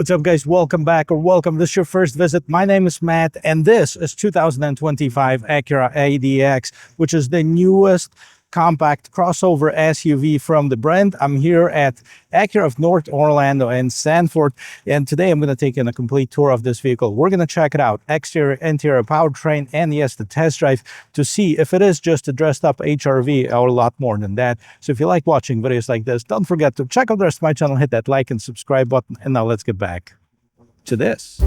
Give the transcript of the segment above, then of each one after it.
What's up, guys? Welcome back, or welcome. This is your first visit. My name is Matt, and this is 2025 Acura ADX, which is the newest compact crossover SUV from the brand. I'm here at Acura of North Orlando and Sanford, and today I'm going to take in a complete tour of this vehicle. We're going to check it out, exterior, interior, powertrain, and yes, the test drive to see if it is just a dressed up HRV or a lot more than that. So if you like watching videos like this, don't forget to check out the rest of my channel, hit that like and subscribe button, and now let's get back to this.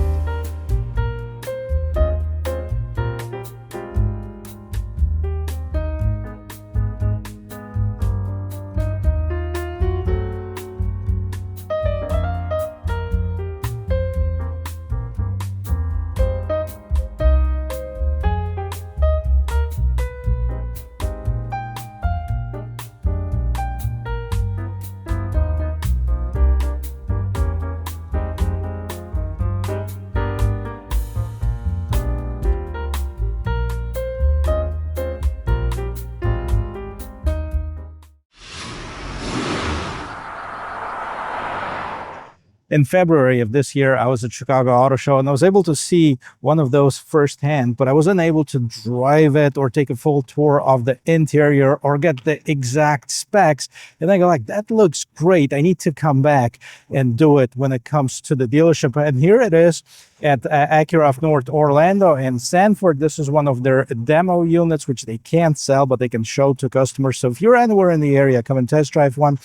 In February of this year, I was at Chicago Auto Show and I was able to see one of those firsthand, but I wasn't able to drive it or take a full tour of the interior or get the exact specs. And I go like, that looks great. I need to come back and do it when it comes to the dealership. And here it is at Acura of North Orlando and Sanford. This is one of their demo units, which they can't sell, but they can show to customers. So if you're anywhere in the area, come and test drive one.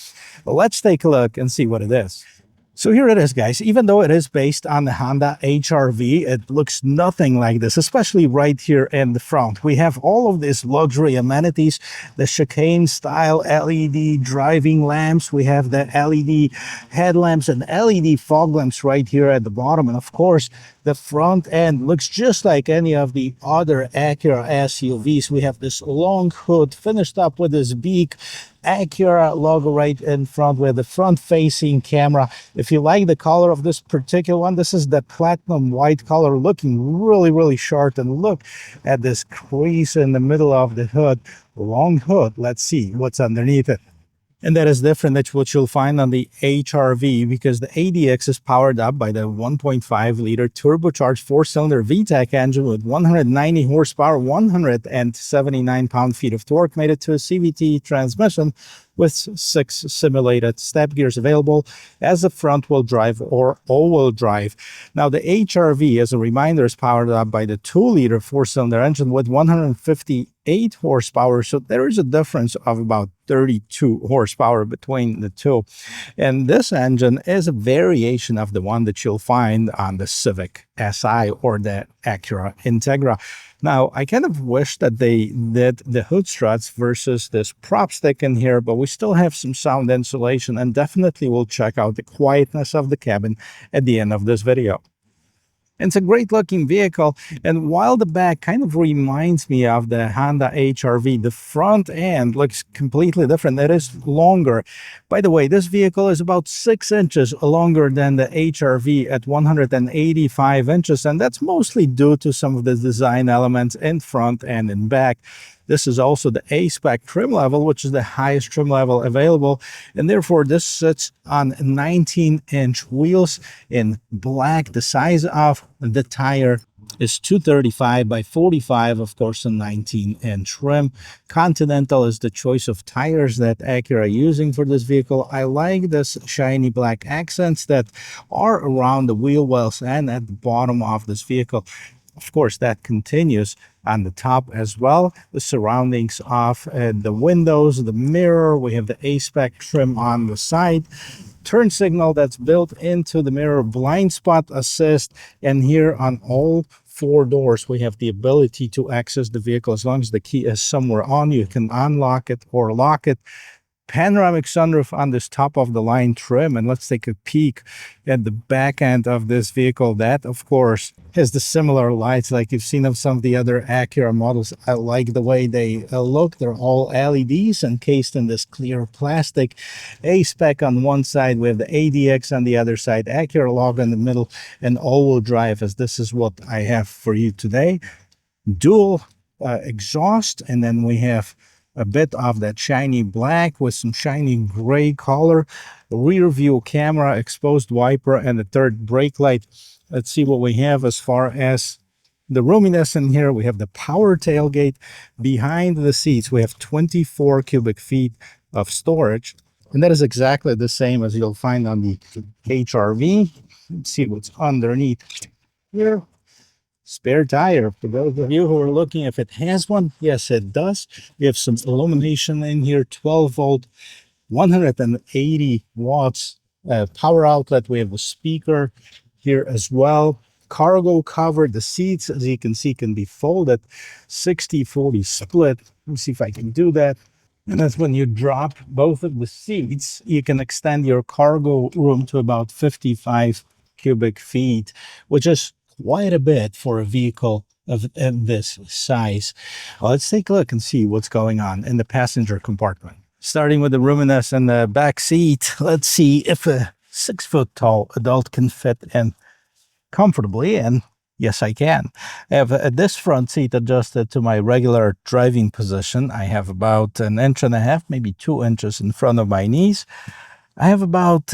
Let's take a look and see what it is. So here it is, guys. Even though it is based on the Honda HR-V, it looks nothing like this, especially right here in the front. We have all of these luxury amenities, the chicane style LED driving lamps. We have the LED headlamps and LED fog lamps right here at the bottom. And of course, the front end looks just like any of the other Acura SUVs. We have this long hood finished up with this beak Acura logo right in front with the front-facing camera. If you like the color of this particular one, this is the platinum white color, looking really sharp. And look at this crease in the middle of the hood, long hood. Let's see what's underneath it. And that is different than what you'll find on the HR-V, because the ADX is powered up by the 1.5-liter turbocharged four-cylinder VTEC engine with 190 horsepower, 179 pound-feet of torque, made it to a CVT transmission with 6 simulated step gears available as a front-wheel drive or all-wheel drive. Now, the HR-V, as a reminder, is powered up by the 2-liter four-cylinder engine with 158 horsepower. So there is a difference of about 32 horsepower between the two. And this engine is a variation of the one that you'll find on the Civic Si or the Acura Integra. Now, I kind of wish that they did the hood struts versus this prop stick in here, but we still have some sound insulation, and definitely we'll check out the quietness of the cabin at the end of this video. It's a great looking vehicle, and while the back kind of reminds me of the Honda HR-V, the front end looks completely different. It is longer. By the way, this vehicle is about 6 inches longer than the HR-V at 185 inches, and that's mostly due to some of the design elements in front and in back. This is also the A-Spec trim level, which is the highest trim level available. And therefore, this sits on 19-inch wheels in black. The size of the tire is 235 by 45, of course, a 19-inch rim. Continental is the choice of tires that Acura are using for this vehicle. I like this shiny black accents that are around the wheel wells and at the bottom of this vehicle. Of course, that continues on the top as well. The surroundings of the windows, the mirror, we have the A-Spec trim on the side, turn signal that's built into the mirror, blind spot assist, and here on all 4 doors we have the ability to access the vehicle as long as the key is somewhere on you. You can unlock it or lock it. Panoramic sunroof on this top of the line trim, and let's take a peek at the back end of this vehicle. That, of course, has the similar lights like you've seen of some of the other Acura models. I like the way they look. They're all LEDs encased in this clear plastic. A-Spec on one side, we have the ADX on the other side, Acura logo in the middle, and all-wheel drive, as this is what I have for you today. Dual exhaust, and then we have a bit of that shiny black with some shiny gray color, rear view camera, exposed wiper, and the third brake light. Let's see what we have as far as the roominess in here. We have the power tailgate. Behind the seats, we have 24 cubic feet of storage. And that is exactly the same as you'll find on the HRV. Let's see what's underneath here. Spare tire. For those of you who are looking if it has one, yes, it does. We have some illumination in here, 12 volt, 180 watts power outlet. We have a speaker here as well. Cargo cover. The seats, as you can see, can be folded 60-40 split. Let me see if I can do that. And that's when you drop both of the seats, you can extend your cargo room to about 55 cubic feet, which is quite a bit for a vehicle of this size. Well, let's take a look and see what's going on in the passenger compartment. Starting with the roominess in the back seat, let's see if a 6-foot tall adult can fit in comfortably, and yes, I can. I have this front seat adjusted to my regular driving position. I have about 1.5 inches, maybe 2 inches in front of my knees. I have about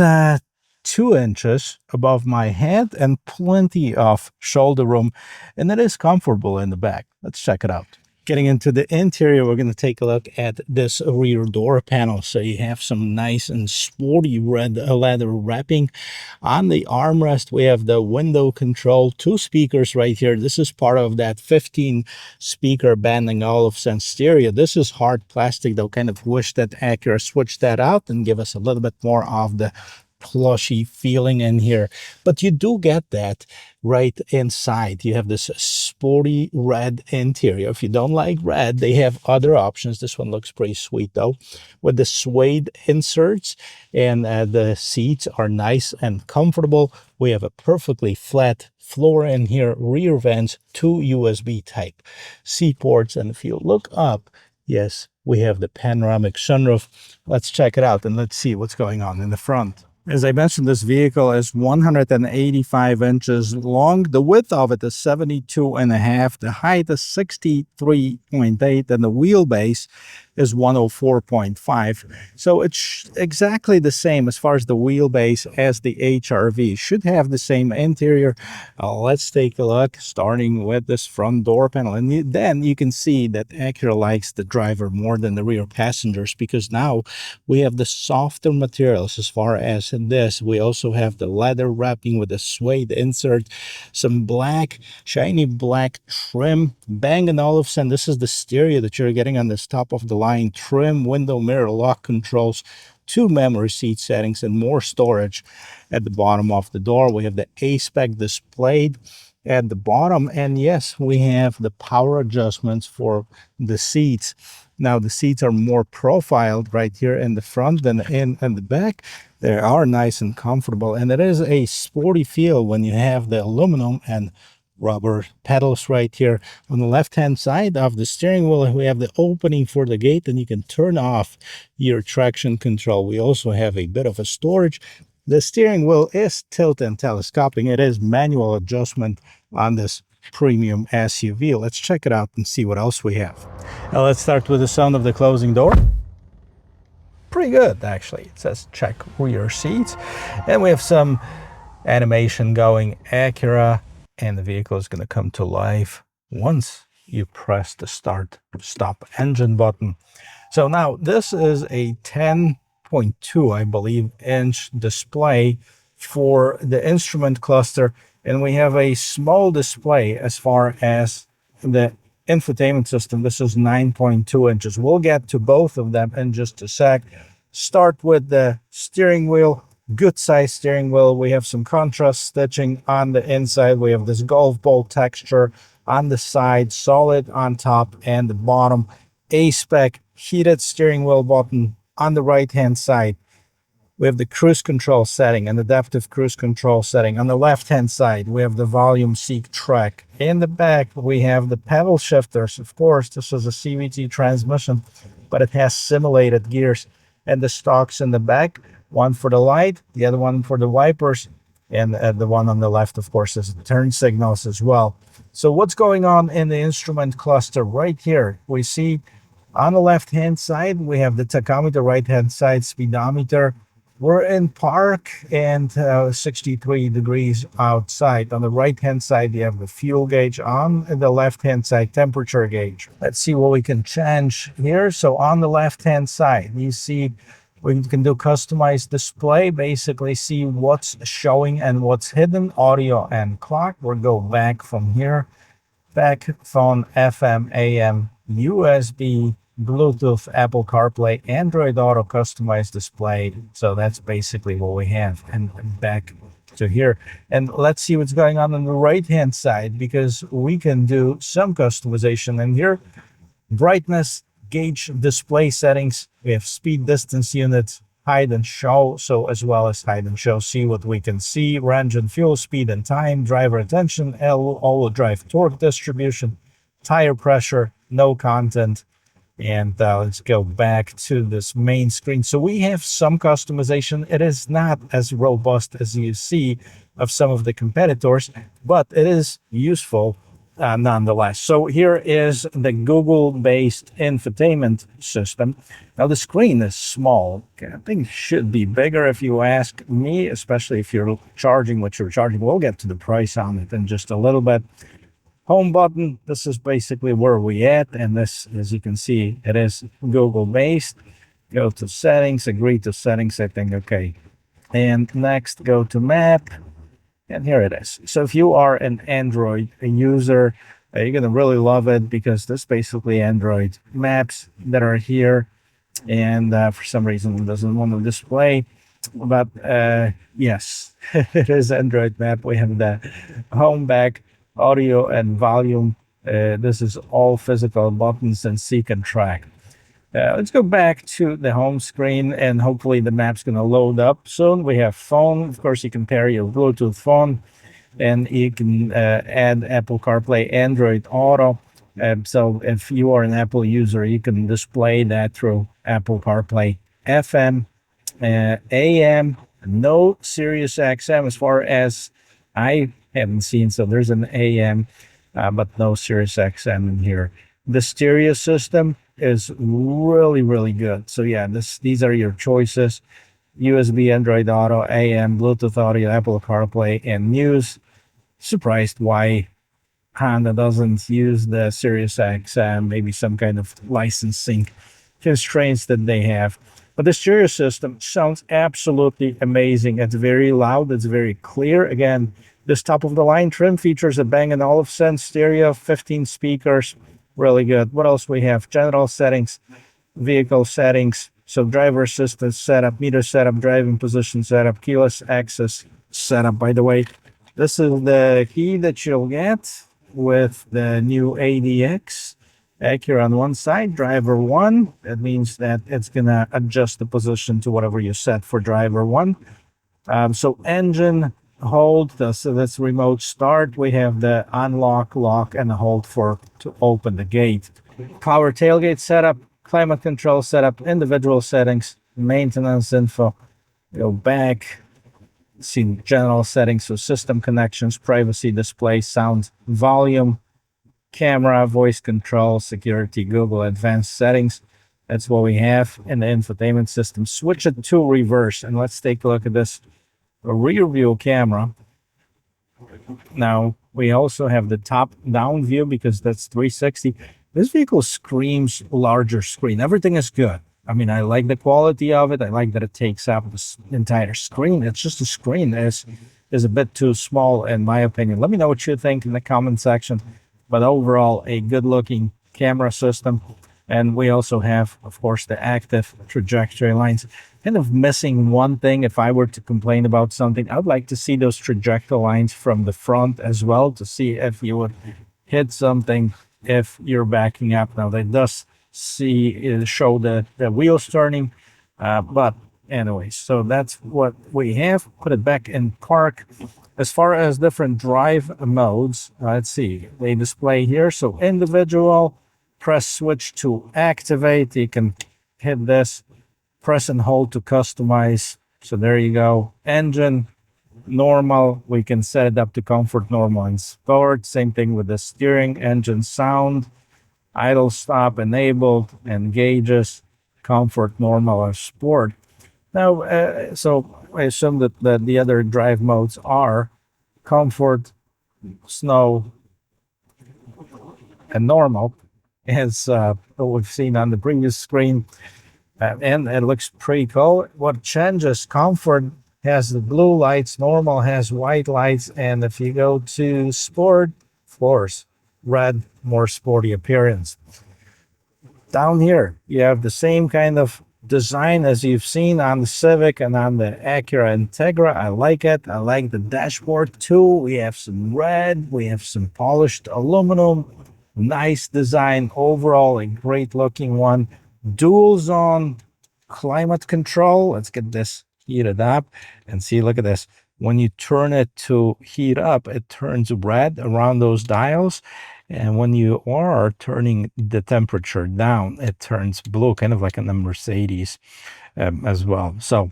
2 inches above my head and plenty of shoulder room, and it is comfortable in the back. Let's check it out. Getting into the interior, we're going to take a look at this rear door panel. So you have some nice and sporty red leather wrapping. On the armrest, we have the window control, 2 speakers right here. This is part of that 15 speaker Bang & Olufsen stereo. This is hard plastic, though. Kind of wish that Acura switched that out and give us a little bit more of the plushy feeling in here, but you do get that right inside. You have this sporty red interior. If you don't like red, they have other options. This one looks pretty sweet though, with the suede inserts, and the seats are nice and comfortable. We have a perfectly flat floor in here, rear vents, 2 USB type C ports, and if you look up, yes, we have the panoramic sunroof. Let's check it out and let's see what's going on in the front. As I mentioned, this vehicle is 185 inches long. The width of it is 72.5. The height is 63.8, and the wheelbase is 104.5. So it's exactly the same as far as the wheelbase as the HRV. Should have the same interior. Let's take a look, starting with this front door panel. And then you can see that Acura likes the driver more than the rear passengers, because now we have the softer materials as far as in this. We also have the leather wrapping with the suede insert, some black, shiny black trim, Bang & Olufsen. This is the stereo that you're getting on this top of the line trim, window mirror lock controls, 2 memory seat settings, and more storage at the bottom of the door. We have the A-Spec displayed at the bottom, and yes, we have the power adjustments for the seats. Now the seats are more profiled right here in the front than in the back. They are nice and comfortable, and it is a sporty feel when you have the aluminum and rubber pedals right here. On the left hand side of the steering wheel, we have the opening for the gate, and you can turn off your traction control. We also have a bit of a storage. The steering wheel is tilt and telescoping. It is manual adjustment on this premium SUV. Let's check it out and see what else we have. Now let's start with the sound of the closing door. Pretty good, actually. It says check rear seats, and we have some animation going. Acura, and the vehicle is going to come to life once you press the start stop engine button. So now this is a 10.2, I believe, inch display for the instrument cluster, and we have a small display as far as the infotainment system. This is 9.2 inches. We'll get to both of them in just a sec. Start with the steering wheel. Good size steering wheel. We have some contrast stitching on the inside. We have this golf ball texture on the side, solid on top and the bottom. A-Spec heated steering wheel button on the right hand side. We have the cruise control setting and adaptive cruise control setting. On the left hand side, we have the volume seek track. In the back, we have the pedal shifters. Of course, this is a CVT transmission, but it has simulated gears, and the stalks in the back. One for the light, the other one for the wipers, and the one on the left, of course, is the turn signals as well. So what's going on in the instrument cluster right here? We see On the left-hand side, we have the tachometer, right-hand side speedometer. We're in park and 63 degrees outside. On the right-hand side, you have the fuel gauge. On the left-hand side, temperature gauge. Let's see what we can change here. So on the left-hand side, you see we can do customized display, basically see what's showing and what's hidden, audio and clock. We'll go back from here. Back, phone, FM, AM, USB, Bluetooth, Apple CarPlay, Android Auto customized display. So that's basically what we have. And back to here. And let's see what's going on the right-hand side, because we can do some customization. And here, brightness, gauge, display settings. We have speed, distance units, hide and show, so as well as hide and show, see what we can see, range and fuel, speed and time, driver attention, all-wheel drive torque distribution, tire pressure, no content. And let's go back to this main screen. So we have some customization. It is not as robust as you see of some of the competitors, but it is useful nonetheless. So here is the Google-based infotainment system. Now the screen is small. I think it should be bigger if you ask me, especially if you're charging what you're charging. We'll get to the price on it in just a little bit. Home button, this is basically where we at, and this, as you can see, it is Google-based. Go to settings, agree to settings, I think, okay. And next, go to map. And here it is. So if you are an Android user, you're going to really love it, because this basically Android maps that are here. And for some reason, it doesn't want to display. But yes, it is Android map. We have the home, back, audio, and volume. This is all physical buttons and seek and track. Let's go back to the home screen, and hopefully the map's going to load up soon. We have phone. Of course, you can pair your Bluetooth phone, and you can add Apple CarPlay, Android Auto. So if you are an Apple user, you can display that through Apple CarPlay, FM, AM, no Sirius XM as far as I haven't seen. So there's an AM, but no Sirius XM in here. The stereo system is really, really good. So yeah, these are your choices: USB, Android Auto, AM, Bluetooth Audio, Apple CarPlay, and news. Surprised why Honda doesn't use the Sirius XM, maybe some kind of licensing constraints that they have. But the stereo system sounds absolutely amazing. It's very loud, it's very clear. Again, this top-of-the-line trim features a Bang & Olufsen stereo, 15 speakers. Really good. What else we have? General settings, vehicle settings. So driver assistance setup, meter setup, driving position setup, keyless access setup. By the way, this is the key that you'll get with the new ADX. Acura on one side, driver one. That means that it's going to adjust the position to whatever you set for driver one. So engine hold, so that's remote start. We have the unlock, lock, and hold to open the gate. Power tailgate setup, climate control setup, individual settings, maintenance info. Go back, see general settings, so system connections, privacy, display, sound, volume, camera, voice control, security, Google advanced settings. That's what we have in the infotainment system. Switch it to reverse, and let's take a look at this rear view camera. Now we also have the top down view, because that's 360. This vehicle screams larger screen. Everything is good. I mean, I like the quality of it. I like that it takes up the entire screen. It's just the screen is a bit too small, in my opinion. Let me know what you think in the comment section. But overall, a good looking camera system. And we also have, of course, the active trajectory lines. Kind of missing one thing. If I were to complain about something, I would like to see those trajectory lines from the front as well, to see if you would hit something if you're backing up. Now, that does show the wheels turning. But anyways, so that's what we have. Put it back in park. As far as different drive modes, let's see. They display here. So individual, press switch to activate. You can hit this, press and hold to customize. So there you go. Engine, normal. We can set it up to comfort, normal, and sport. Same thing with the steering. Engine sound. idle stop enabled, and gauges, comfort, normal, or sport. Now, so I assume that the other drive modes are comfort, snow, and normal, as what we've seen on the previous screen. And it looks pretty cool. What changes, comfort has the blue lights, normal has white lights, and if you go to sport, of course, red, more sporty appearance. Down here, you have the same kind of design as you've seen on the Civic and on the Acura Integra. I like it. I like the dashboard too. We have some red, we have some polished aluminum. Nice design overall, a great looking one. Dual zone climate control. Let's get this heated up and see. Look at this. When you turn it to heat up, it turns red around those dials. And when you are turning the temperature down, it turns blue, kind of like in the Mercedes as well. So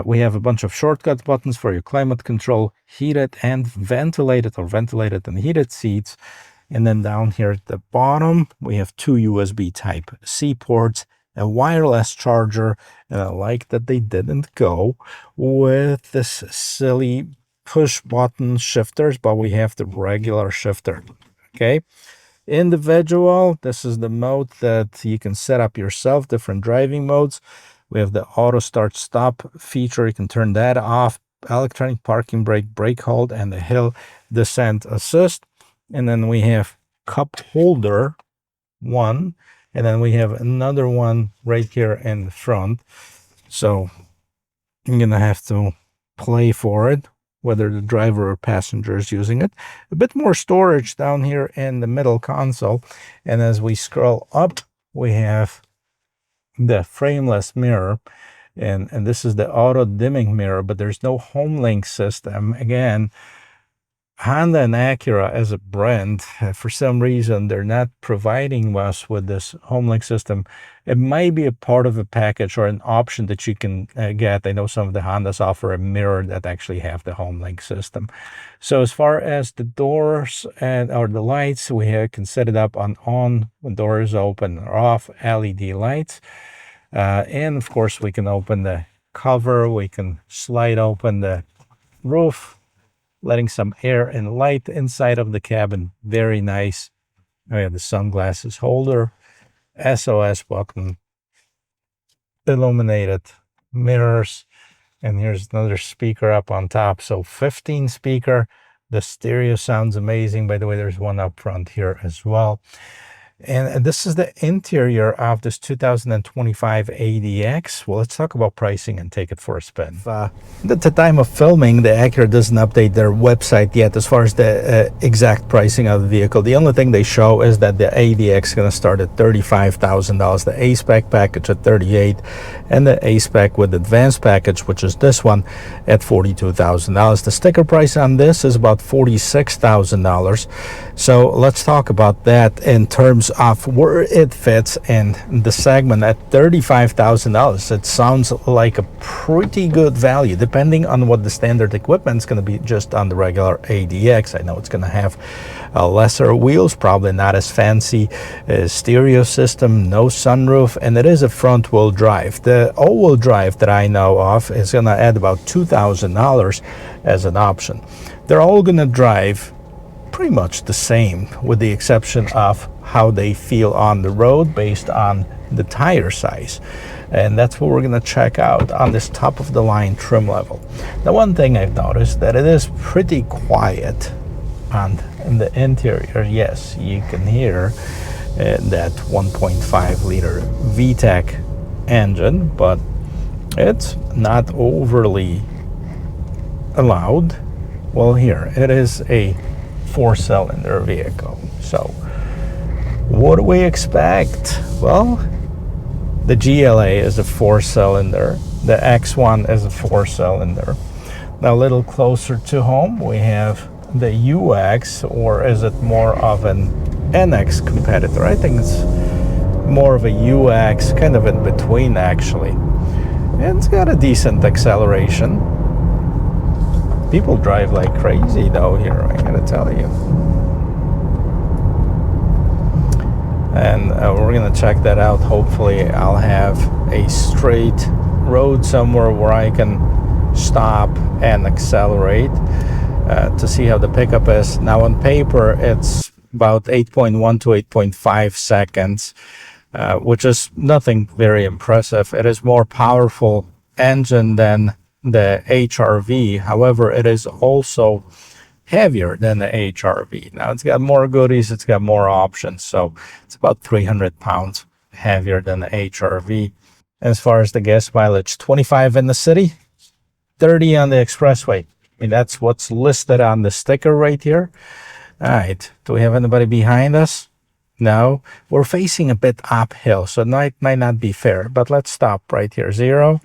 we have a bunch of shortcut buttons for your climate control, heated and ventilated, or ventilated and heated seats. And then down here at the bottom, we have two USB Type-C ports, a wireless charger, and I like that they didn't go with this silly push button shifters, but we have the regular shifter. Okay, individual, this is the mode that you can set up yourself, different driving modes. We have the auto start stop feature. You can turn that off, electronic parking brake, brake hold, and the hill descent assist. And then we have cup holder one, and then we have another one right here in the front. So I'm gonna have to play for it, whether the driver or passenger is using it. A bit more storage down here in the middle console. And as we scroll up, we have the frameless mirror. And this is the auto dimming mirror, but there's no home link system. Again, Honda and Acura as a brand, for some reason, they're not providing us with this home link system. It might be a part of a package or an option that you can get. I know some of the Hondas offer a mirror that actually have the home link system. So as far as the doors or the lights, we can set it up on when door is open or off, LED lights. And of course, we can open the cover. We can slide open the roof, letting some air and light inside of the cabin. Very nice. We have the sunglasses holder, SOS button, illuminated mirrors, and here's another speaker up on top. So 15 speaker. The stereo sounds amazing. By the way, there's one up front here as well. And this is the interior of this 2025 ADX. Well, let's talk about pricing and take it for a spin. At the time of filming, the Acura doesn't update their website yet as far as the exact pricing of the vehicle. The only thing they show is that the ADX is going to start at $35,000, the A-Spec package at $38,000, and the A-Spec with advanced package, which is this one, at $42,000. The sticker price on this is about $46,000. So let's talk about that in terms of where it fits in the segment. At $35,000, it sounds like a pretty good value, depending on what the standard equipment is going to be just on the regular ADX. I know it's going to have lesser wheels, probably not as fancy stereo system, no sunroof, and it is a front wheel drive. The all-wheel drive that I know of is going to add about $2,000 as an option. They're all going to drive pretty much the same, with the exception of how they feel on the road based on the tire size. And that's what we're going to check out on this top of the line trim level. The one thing I've noticed that it is pretty quiet in the interior. Yes, you can hear that 1.5 liter VTEC engine, but it's not overly loud. Well, here it is a 4-cylinder vehicle. So what do we expect? Well, the GLA is a 4-cylinder, the X1 is a 4-cylinder. Now a little closer to home, we have the UX, or is it more of an NX competitor? I think it's more of a UX, kind of in between actually. And it's got a decent acceleration. People drive like crazy though here, I gotta tell you. and we're gonna check that out. Hopefully I'll have a straight road somewhere where I can stop and accelerate to see how the pickup is. Now on paper it's about 8.1 to 8.5 seconds, which is nothing very impressive. It is more powerful engine than the HRV. However, it is also heavier than the HRV. Now it's got more goodies, it's got more options, so it's about 300 pounds heavier than the HRV. As far as the gas mileage, 25 in the city, 30 on the expressway. I mean, that's what's listed on the sticker right here. All right, do we have anybody behind us? No, we're facing a bit uphill, so it might not be fair, but let's stop right here, 0,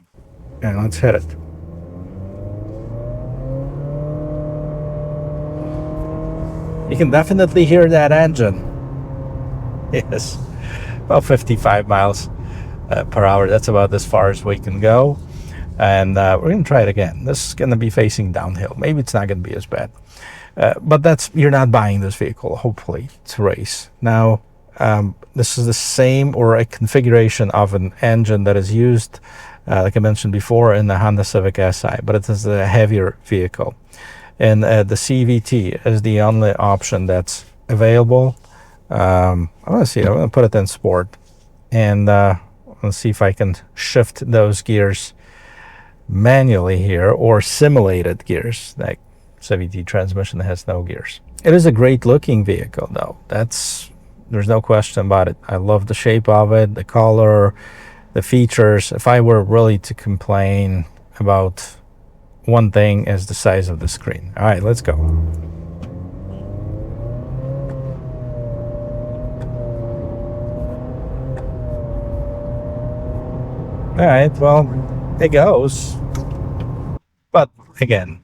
and let's hit it. You can definitely hear that engine. Yes, about 55 miles per hour. That's about as far as we can go. And we're going to try it again. This is going to be facing downhill. Maybe it's not going to be as bad. But you're not buying this vehicle, hopefully, to race. Now, this is the same or a configuration of an engine that is used, like I mentioned before, in the Honda Civic Si, but it is a heavier vehicle. And the CVT is the only option that's available. I want to see. I'm going to put it in sport, and let's see if I can shift those gears manually here, or simulated gears. Like CVT transmission has no gears. It is a great looking vehicle, though. There's no question about it. I love the shape of it, the color, the features. If I were really to complain about one thing, is the size of the screen. All right, let's go. All right, well, it goes. But again,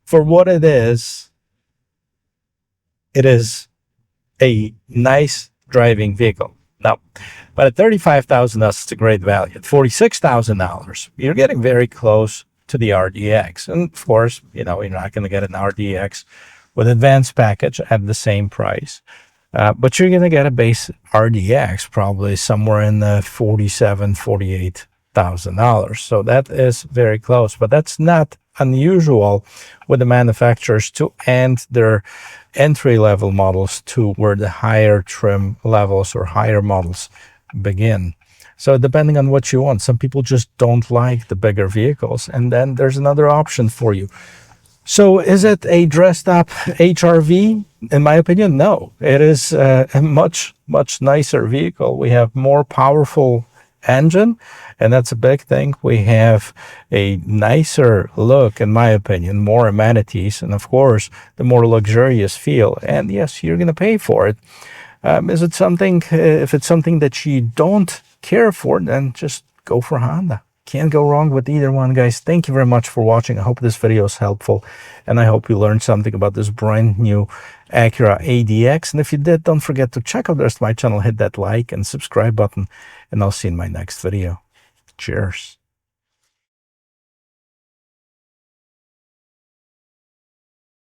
for what it is a nice driving vehicle. Now, but at $35,000, it's a great value. At $46,000, you're getting very close to the RDX. And of course, you're not going to get an RDX with advanced package at the same price. But you're going to get a base RDX probably somewhere in the $47,000, $48,000. So that is very close, but that's not unusual with the manufacturers to end their entry-level models to where the higher trim levels or higher models begin. So depending on what you want, some people just don't like the bigger vehicles, and then there's another option for you. So is it a dressed up HRV? In my opinion, no. It is a much, much nicer vehicle. We have more powerful engine, and that's a big thing. We have a nicer look, in my opinion, more amenities, and of course, the more luxurious feel. And yes, you're going to pay for it. Is it something, if it's something that you don't care for, then just go for Honda. Can't go wrong with either one, guys. Thank you very much for watching. I hope this video is helpful, and I hope you learned something about this brand new Acura ADX. And if you did, don't forget to check out the rest of my channel, hit that like and subscribe button, and I'll see you in my next video. Cheers.